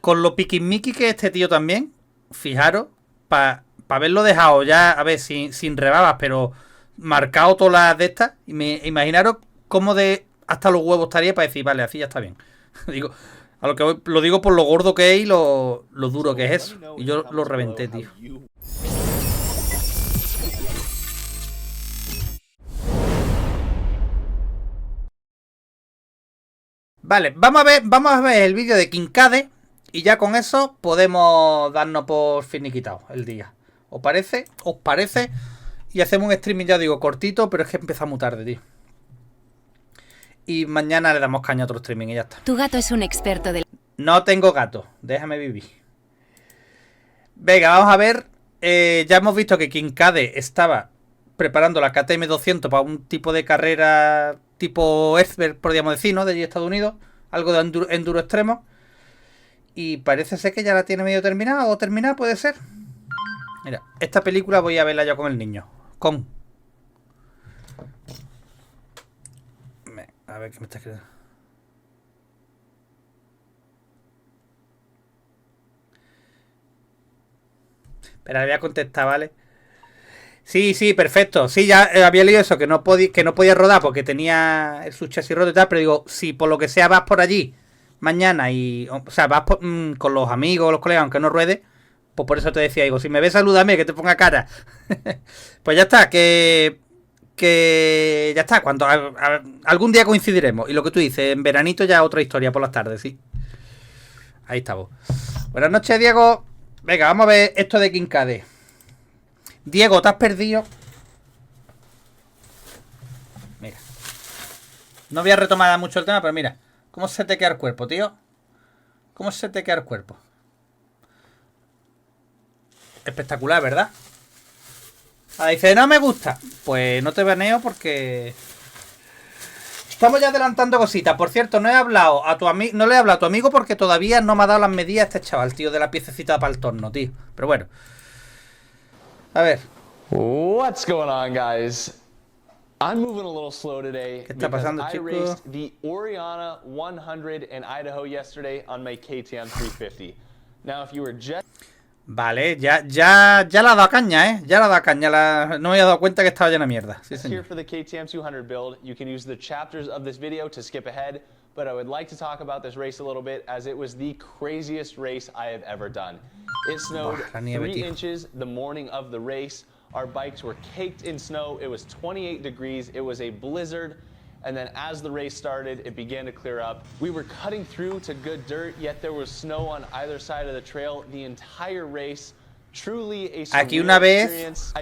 Con lo piquismiqui que este tío también, fijaros, para haberlo dejado ya, a ver, sin rebabas, pero marcado todas las de estas, imaginaros cómo de hasta los huevos estaría para decir, vale, así ya está bien. Digo, a lo que voy, lo digo por lo gordo que es y lo duro que es eso. Y yo lo reventé, tío. Vale, vamos a ver el vídeo de Kincade y ya con eso podemos darnos por finiquitado el día. ¿Os parece? ¿Os parece? Y hacemos un streaming, ya digo, cortito, pero es que empieza muy tarde, tío. Y mañana le damos caña a otro streaming y ya está. Tu gato es un experto del... No tengo gato, déjame vivir. Venga, vamos a ver. Ya hemos visto que Kincade estaba preparando la KTM 200 para un tipo de carrera tipo Expert, podríamos decir, ¿no? De allí Estados Unidos. Algo de enduro extremo. Y parece ser que ya la tiene medio terminada. O terminada, puede ser. Mira, esta película voy a verla yo con el niño. A ver qué me está escribiendo. Espera, le voy a contestar, ¿vale? Sí, perfecto. Sí, ya había leído eso, que no podía rodar porque tenía su chasis roto y tal, pero digo, si por lo que sea vas por allí mañana y... O sea, vas con los amigos, los colegas, aunque no ruede, pues por eso te decía, digo, si me ves, salúdame, que te ponga cara. Pues ya está, que ya está, cuando algún día coincidiremos. Y lo que tú dices, en veranito ya otra historia por las tardes, sí. Ahí estamos. Buenas noches, Diego. Venga, vamos a ver esto de Kincade. Diego, te has perdido. Mira. No voy a retomar mucho el tema, pero mira. ¿Cómo se te queda el cuerpo, tío? ¿Cómo se te queda el cuerpo? Espectacular, ¿verdad? Ah, dice, no me gusta. Pues no te baneo porque... Estamos ya adelantando cositas. Por cierto, no le he hablado a tu amigo porque todavía no me ha dado las medidas este chaval, tío, de la piececita para el torno, tío. Pero bueno. A ver. What's going on, guys? I'm moving a little slow today ¿Qué está pasando, because I chico? raced the Oriana 100 in Idaho yesterday on my KTM 350. Now, if you were just... Vale, ya le ha dado caña, ¿eh? Ya le ha dado caña. No me había dado cuenta que estaba llena de mierda. Sí, señor. Here for the KTM 200 build, you can use the chapters of this video to skip ahead, but I would like to talk about this race a little bit as it was the craziest race I have ever done. It snowed 3 inches the morning of the race. Our bikes were caked in snow. It was 28 degrees. It was a blizzard. And then as the race started, it began to clear up. We were cutting through to good dirt, yet there was snow on either side of the trail the entire race. Truly a surreal experience.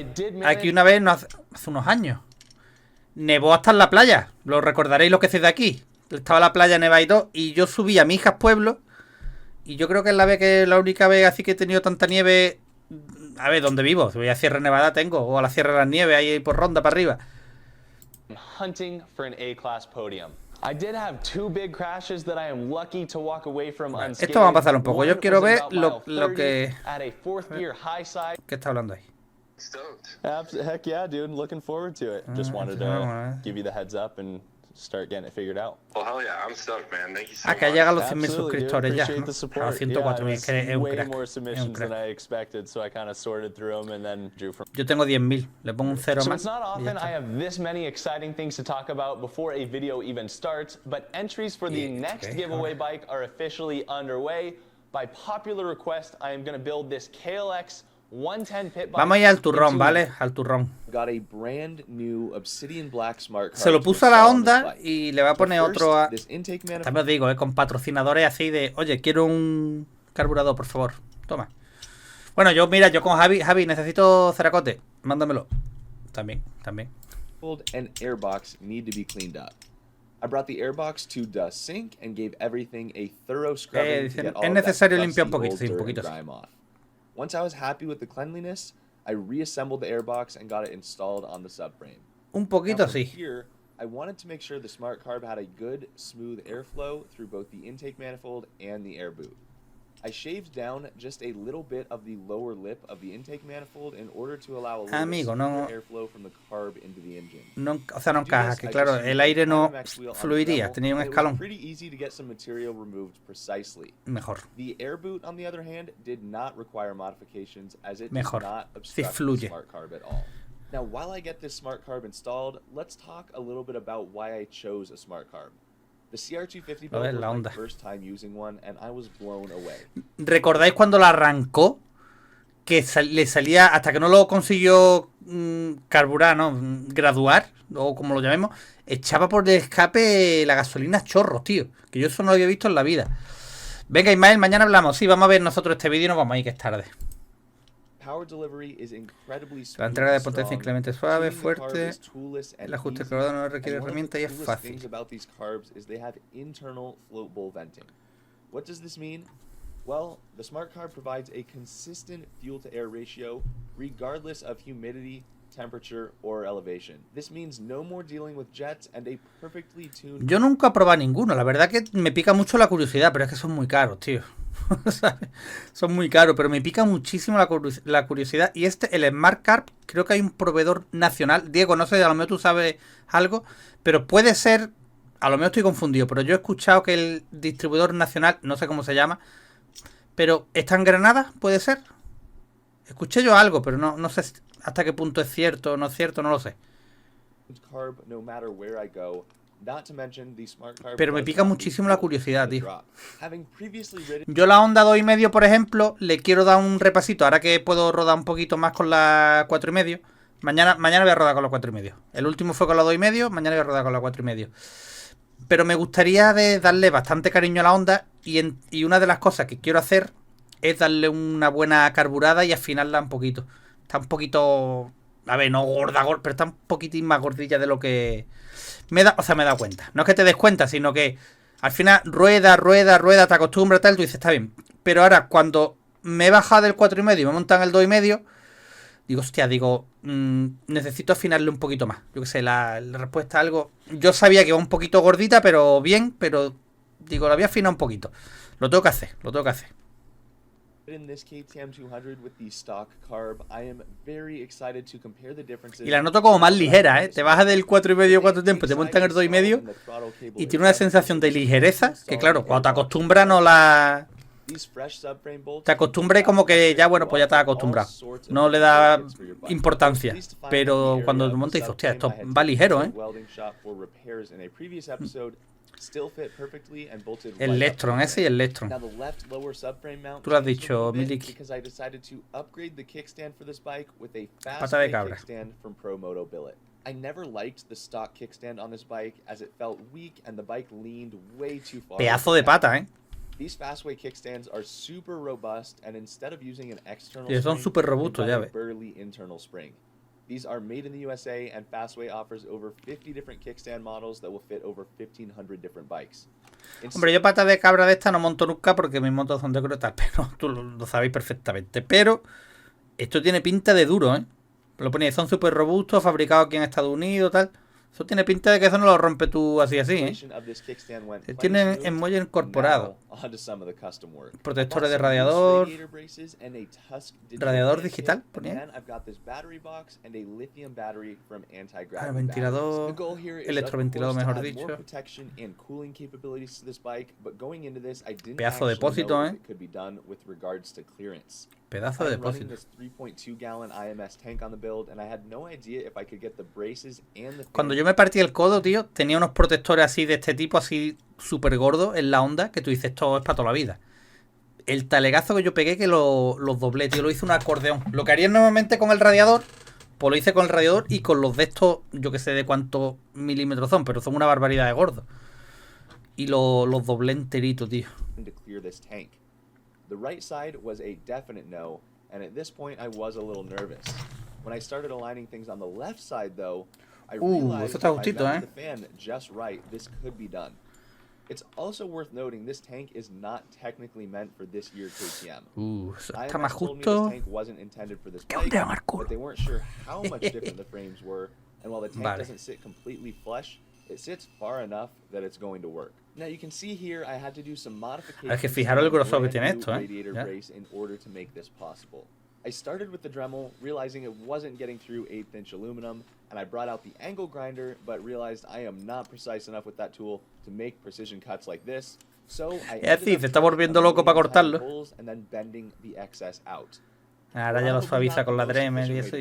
Aquí una vez, hace unos años, nevó hasta en la playa. Lo recordaréis lo que sé de aquí. Estaba la playa nevada y todo. Y yo subí a mi hija pueblo. Y yo creo que es la única vez así que he tenido tanta nieve. A ver, ¿dónde vivo? Si voy a Sierra Nevada tengo. O a la Sierra de las Nieves, ahí por Ronda para arriba. Hunting for an A-class podium. I did have 2 big crashes that I am lucky to walk away from unscathed. Esto vamos a pasar un poco. Yo quiero ver lo que... At a 4th gear high side. ¿Qué está hablando ahí? Heck yeah, dude. Looking forward to it. Just wanted to give you the heads up and start getting it figured out. Well, hell yeah, I'm stoked, man. Thank you so much. Que llega a los 100.000 suscriptores ya, ¿no? A los 104.000, es que es un crack. More submissions than I expected, so I kind of sorted through them and then drew from. Yo tengo 10.000, le pongo un 0 So más. it's not often I have this many exciting things to talk about before a video even starts, but entries for the next giveaway bike are officially underway. By popular request, I am going to build this KLX 110 pit bike. Vamos a ir al turrón, ¿vale? Al turrón. Got a brand new obsidian black smart card. Se lo puso a la Honda y le va a poner otro a... También os digo, con patrocinadores así de... Oye, quiero un carburador, por favor. Toma. Bueno, yo con Javi, necesito ceracote. Mándamelo. También. And airbox need to be cleaned up. I brought the airbox to the sink and gave everything a thorough scrubbing to get all es of necesario that limpiar un dusty poquito, sí, un old dirt poquito. and grime off. Once I was happy with the cleanliness, I reassembled the airbox and got it installed on the subframe. Un poquito, sí. Here, I wanted to make sure the smart carb had a good, smooth airflow through both the intake manifold and the air boot. I shaved down just a little bit of the lower lip of the intake manifold in order to allow a little Amigo, no, airflow from the carb into the engine. No, o sea, no encaja, que claro, el aire no fluiría, tenía un escalón. Pretty easy to get some material removed precisely. Mejor. The air boot, on the other hand, did not require modifications as it Mejor. does not Sí obstruct fluye. the smart carb at all. Now, while I get this smart carb installed, let's talk a little bit about why I chose a smart carb. The CR250 build was my first time using one, and I was blown away. ¿Recordáis cuando la arrancó? Que le salía, hasta que no lo consiguió carburar, ¿no? Graduar, o como lo llamemos, echaba por el escape la gasolina a chorros, tío. Que yo eso no lo había visto en la vida. Venga, Ismael, mañana hablamos. Sí, vamos a ver nosotros este vídeo y nos vamos a ir, que es tarde. La entrega de potencia incremente suave, fuerte. El ajuste carburador no requiere herramienta y es fácil. What does this mean? Well, the smart carb provides a consistent fuel-to-air ratio regardless of humidity, temperature, or elevation. This means no more dealing with jets and a perfectly tuned... Yo nunca he probado ninguno. La verdad que me pica mucho la curiosidad, pero es que son muy caros, tío. Son muy caros, pero me pica muchísimo la curiosidad. Y el Smart Carb, creo que hay un proveedor nacional. Diego, no sé, a lo mejor tú sabes algo, pero puede ser... A lo mejor estoy confundido, pero yo he escuchado que el distribuidor nacional, no sé cómo se llama, pero ¿está en Granada? ¿Puede ser? Escuché yo algo, pero no sé hasta qué punto es cierto o no es cierto, no lo sé. Pero me pica muchísimo la curiosidad, tío. Yo la Honda 2,5, por ejemplo, le quiero dar un repasito. Ahora que puedo rodar un poquito más con la 4,5. Mañana voy a rodar con la 4,5. El último fue con la 2,5, mañana voy a rodar con la 4,5. Pero me gustaría darle bastante cariño a la Honda y una de las cosas que quiero hacer es darle una buena carburada y afinarla un poquito. Está un poquito... A ver, no gorda, pero está un poquitín más gordilla de lo que... me he dado cuenta. No es que te des cuenta, sino que al final rueda, te acostumbras tal, tú dices, está bien. Pero ahora, cuando me he bajado del 4,5 y me montan el 2,5... Digo, hostia, necesito afinarle un poquito más. Yo qué sé, la respuesta a algo... Yo sabía que iba un poquito gordita, pero bien, pero digo, la voy a afinar un poquito. Lo tengo que hacer. Y la noto como más ligera, ¿eh? Te bajas del 4,5 4 tiempos, te montan el 2,5 y tiene una sensación de ligereza que, claro, cuando te acostumbras no la... Te acostumbras y como que ya, bueno, pues ya estás acostumbrado. No le da importancia. Pero cuando te montas dices, hostia, esto va ligero, ¿eh? El Electron, ese y el Electron. Tú lo has dicho, Milik. Pata de cabra. I never liked the stock kickstand on this bike as it felt weak and the bike leaned way too far. Pedazo de pata, ¿eh? These Fastway kickstands are super robust, and instead of using an external spring, son super robustos, ya ves. Burly internal spring. These are made in the USA, and Fastway offers over 50 different kickstand models that will fit over 1,500 different bikes. Hombre, yo pata de cabra de esta no monto nunca porque mis motos son de crotal, pero tú lo sabéis perfectamente. Pero esto tiene pinta de duro, ¿eh? Lo ponéis, son súper robustos, fabricados aquí en Estados Unidos, tal. Eso tiene pinta de que eso no lo rompe tú así, ¿eh? Tiene el muelle incorporado. Protectores de radiador. Radiador digital, ponía. Ventilador. Electroventilador, mejor dicho. Pedazo de depósito, ¿eh? Pedazo de depósito. Cuando yo me partí el codo, tío, tenía unos protectores así de este tipo, así súper gordos en la Honda, que tú dices, esto es para toda la vida. El talegazo que yo pegué que los doblé, tío, lo hice un acordeón. Lo que haría normalmente con el radiador, pues lo hice con el radiador y con los de estos, yo que sé de cuántos milímetros son, pero son una barbaridad de gordos. Y los doblé enterito, tío. The right side was a definite no, and at this point I was a little nervous. When I started aligning things on the left side though, I realized if I mounted the fan just right, this could be done. It's also worth noting this tank is not technically meant for this year KTM. Está más justo. This tank wasn't intended for this bike, but they weren't sure how much different the frames were, and while the tank doesn't sit completely flush, it sits far enough that it's going to work. Now you can see here I had to do some modifications. Es que fijaros el grosor que tiene esto, radiator brace in order to make this possible. I started with the Dremel, realizing it wasn't getting through 1/8" aluminum, and I brought out the angle grinder, but realized I am not precise enough with that tool to make precision cuts like this. So I es decir, se está volviendo loco para cortarlo. and then bending the excess out. Ahora ya lo suaviza con la Dremel y eso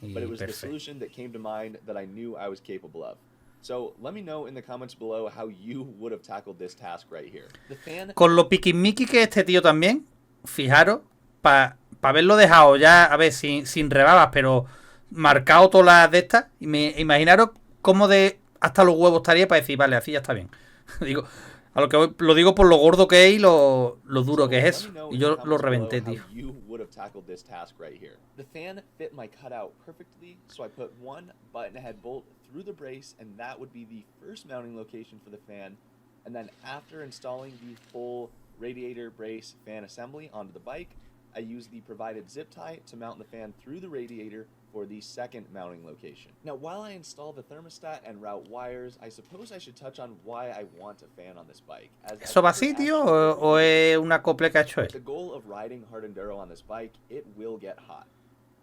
but it was the perfecto. solution that came to mind that I knew I was capable of. So let me know in the comments below how you would have tackled this task right here. The fan... Con lo piquismiqui que este tío también, fijaros, para haberlo dejado ya, a ver, sin rebabas, pero marcado todas las de estas, imaginaros cómo de hasta los huevos estaría para decir, vale, así ya está bien. Digo, a lo que lo digo por lo gordo que es y lo duro que es eso. Y yo lo reventé, tío. The fan fit my cutout perfectly, so I put one button head bolt through the brace, and that would be the first mounting location for the fan. And then after installing the full radiator brace fan assembly onto the bike, I used the provided zip tie to mount the fan through the radiator for the second mounting location. Now, while I install the thermostat and route wires, I suppose I should touch on why I want a fan on this bike. ¿Eso va así, tío? ¿O es una acople que ha hecho él? The goal of riding hard enduro on this bike, it will get hot.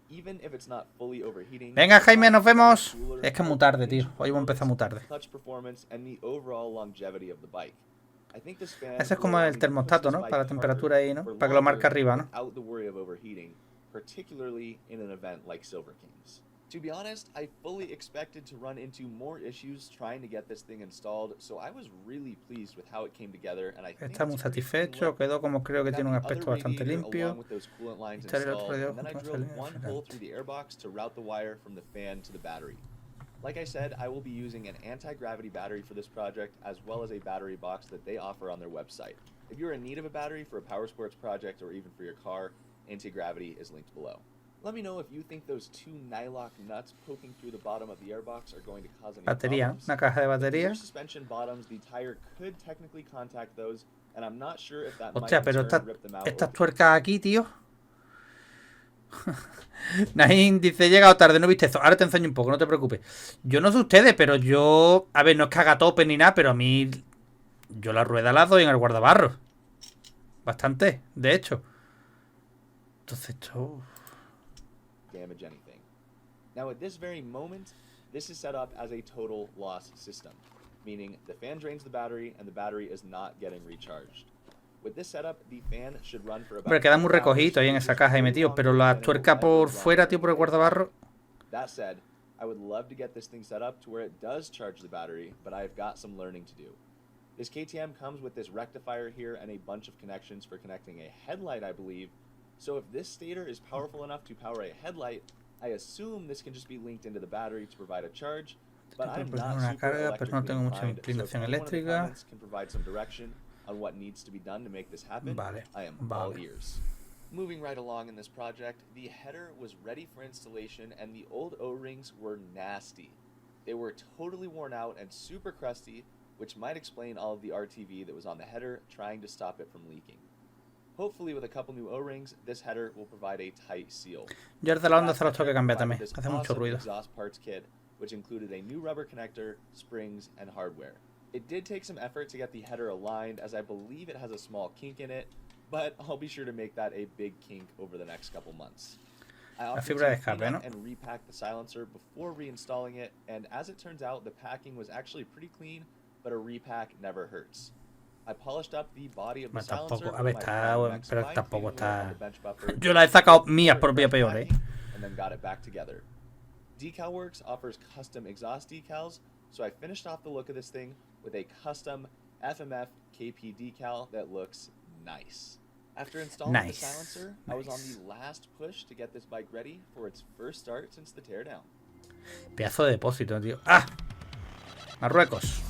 Even if it's not fully overheating. Venga, Jaime, nos vemos. Es que es muy tarde, tío. Hoy vamos a empezar muy tarde. Ese es como el termostato, ¿no? Para la temperatura ahí, ¿no? Para que lo marque arriba, ¿no? Particularly in an event like Silver Kings. To be honest, I fully expected to run into more issues trying to get this thing installed, so I was really pleased with how it came together, and I think está muy satisfecho, quedó como creo que tiene un aspecto bastante limpio. And then I drilled one hole through the airbox to route the wire from the fan to the battery. Like I said, I will be using an anti-gravity battery for this project, as well as a battery box that they offer on their website. If you're in need of a battery for a power sports project or even for your car, anti-gravity is linked below. Let me know if you think those two nylock nuts poking through the bottom of the airbox are going to cause any batería, problems. una caja de batería. Suspension bottoms, the tire could technically contact those, and I'm not sure if that Hostia, might pero rip them out. estas tuercas aquí, tío. Nain dice, he llegado tarde, no viste esto. Ahora te enseño un poco, no te preocupes. Yo no sé ustedes, pero yo... A ver, no es que haga tope ni nada, pero a mí... Yo la rueda la doy en el guardabarros. Bastante, de hecho. Entonces esto... Damage anything. Now at this very moment, this is set up as a total loss system, meaning the fan drains the battery and the battery is not getting recharged. With this setup, the fan should run for about. Hombre, queda muy recogidito ahí en esa caja ahí metido, pero la tuerca por fuera, tío, por el guardabarro. That said, I would love to get this thing set up to where it does charge the battery, but I've got some learning to do. This KTM comes with this rectifier here and a bunch of connections for connecting a headlight, I believe. So if this stator is powerful enough to power a headlight, I assume this can just be linked into the battery to provide a charge. But I'm not super electrically inclined, so if anyone in the comments can provide some direction on what needs to be done to make this happen, I am all ears. Moving right along in this project, the header was ready for installation and the old O-rings were nasty. They were totally worn out and super crusty, which might explain all of the RTV that was on the header trying to stop it from leaking. Hopefully with a couple new O-rings, this header will provide a tight seal. Yo el de la onda se los tengo que cambiar también, hace mucho ruido. Exhaust parts kit, which included a new rubber connector, springs, and hardware. It did take some effort to get the header aligned, as I believe it has a small kink in it, but I'll be sure to make that a big kink over the next couple months. I opted to clean up and repack the silencer before reinstalling it, and as it turns out, the packing was actually pretty clean, but a repack never hurts. I polished up the body of the silencer with my pero tampoco está... Yo la he sacado mías propia peor, and then got it back together. Decalworks offers custom exhaust decals, so I finished off the look of this thing with a custom FMF KP decal that looks nice. After installing the silencer, I was on the last push to get this bike ready for its first start since the teardown. Pedazo de depósito, tío. ¡Ah! Marruecos.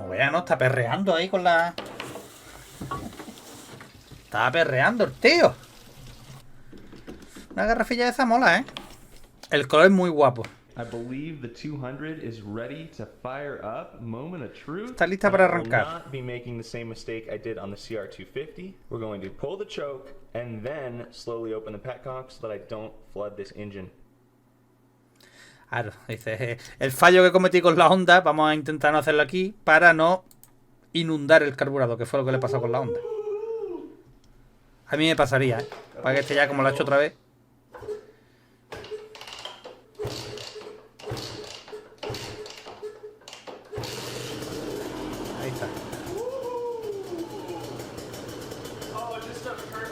vea, ¿no? Está perreando ahí con la... Estaba perreando el tío. Una garrafilla de esa mola, ¿eh? El color es muy guapo. Está lista para arrancar. Claro, dice, el fallo que cometí con la Honda, vamos a intentar no hacerlo aquí para no inundar el carburador, que fue lo que le pasó con la Honda. A mí me pasaría, ¿eh? Para que este ya, como lo ha hecho otra vez. Ahí está.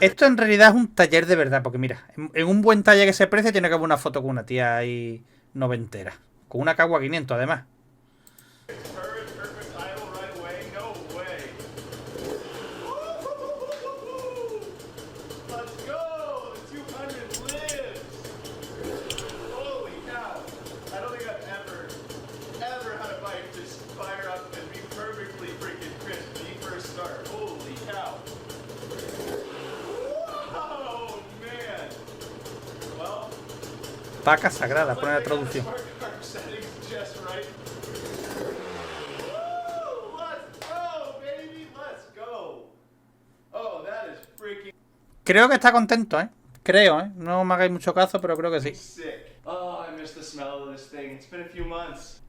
Esto en realidad es un taller de verdad, porque mira, en un buen taller que se precie tiene que haber una foto con una tía ahí noventera. Con una Cagua 500 además. Vaca sagrada, pone la traducción. Creo que está contento, ¿eh? Creo, ¿eh? No me hagáis mucho caso, pero creo que sí.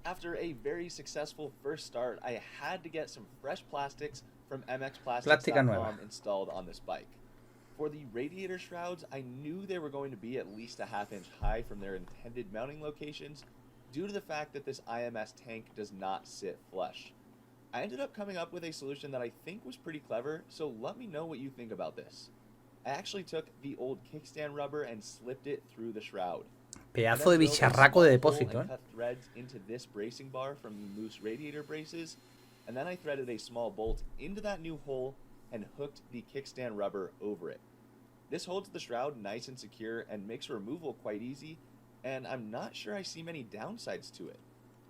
After a very successful first start, I had to get some fresh plastics from mxpasion.com installed on this bike. For the radiator shrouds, I knew they were going to be at least a half-inch high from their intended mounting locations due to the fact that this IMS tank does not sit flush. I ended up coming up with a solution that I think was pretty clever, so let me know what you think about this. I actually took the old kickstand rubber and slipped it through the shroud. Pedazo de bicharraco de depósito, cut threads into this bracing bar from the loose radiator braces, and then I threaded a small bolt into that new hole and hooked the kickstand rubber over it. This holds the shroud nice and secure and makes removal quite easy, and I'm not sure I see many downsides to it.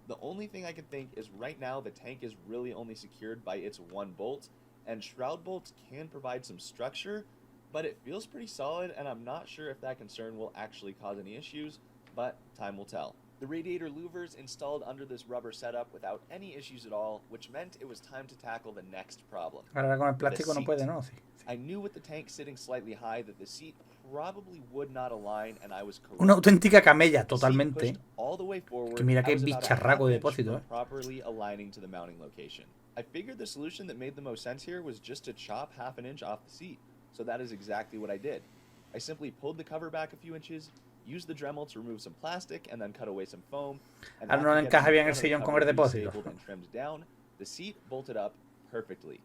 The only thing I can think is right now the tank is really only secured by its one bolt, and shroud bolts can provide some structure, but it feels pretty solid, and I'm not sure if that concern will actually cause any issues, but time will tell. The radiator louvers installed under this rubber setup without any issues at all, which meant it was time to tackle the next problem. Ahora con el plástico no puede, ¿no? Sí. I knew with the tank sitting slightly high that the seat probably would not align, and I was correct. Una auténtica camella, totalmente. Que mira qué bicharraco de depósito, ¿eh? Properly aligning to the mounting location. I figured the solution that made the most sense here was just to chop half an inch off the seat. So that is exactly what I did. I simply pulled the cover back a few inches, used the Dremel to remove some plastic, and then cut away some foam. Ahora no encaja bien el sillón con el depósito. Trimmed down, the seat bolted up perfectly.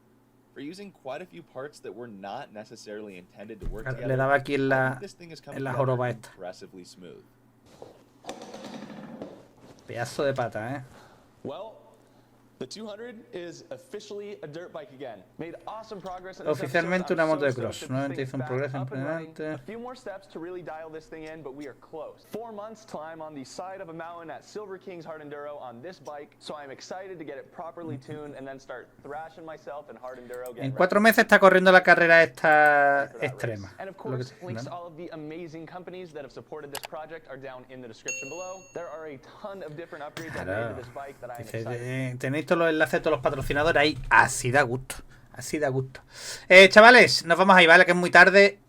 For using quite a few parts that were not necessarily intended to work together, le daba aquí en la joroba esta. Impressively smooth. Pedazo de pata, ¿eh? Well, the 200 is officially a dirt bike again. Made awesome progress. Oficialmente una moto de cross. Nuevamente hizo un progreso impresionante. A few more steps to really dial this thing in, but we are close. 4 months till I'm on the side of a mountain at Silver King's Hard Enduro on this bike, so I'm excited to get it properly tuned and then start thrashing myself in Hard Enduro. En 4 meses está corriendo la carrera esta extrema. And of course, links to all of the amazing companies that have supported this project are down in the description below. There are a ton of different upgrades I've made to this bike that I'm excited. Tenéis todos los enlaces de todos los patrocinadores ahí. Así da gusto. Así da gusto. Chavales, nos vamos ahí, ¿vale? Que es muy tarde.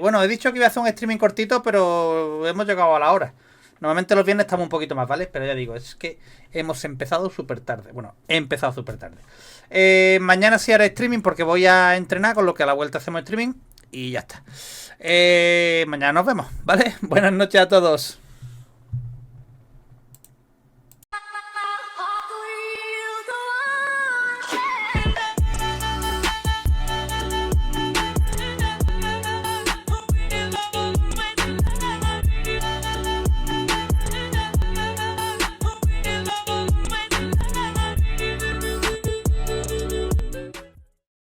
Bueno, he dicho que iba a hacer un streaming cortito, pero hemos llegado a la hora. Normalmente los viernes estamos un poquito más, ¿vale? Pero ya digo, es que hemos empezado súper tarde. Bueno, he empezado súper tarde. Mañana sí haré streaming porque voy a entrenar, con lo que a la vuelta hacemos streaming. Y ya está. Mañana nos vemos, ¿vale? Buenas noches a todos.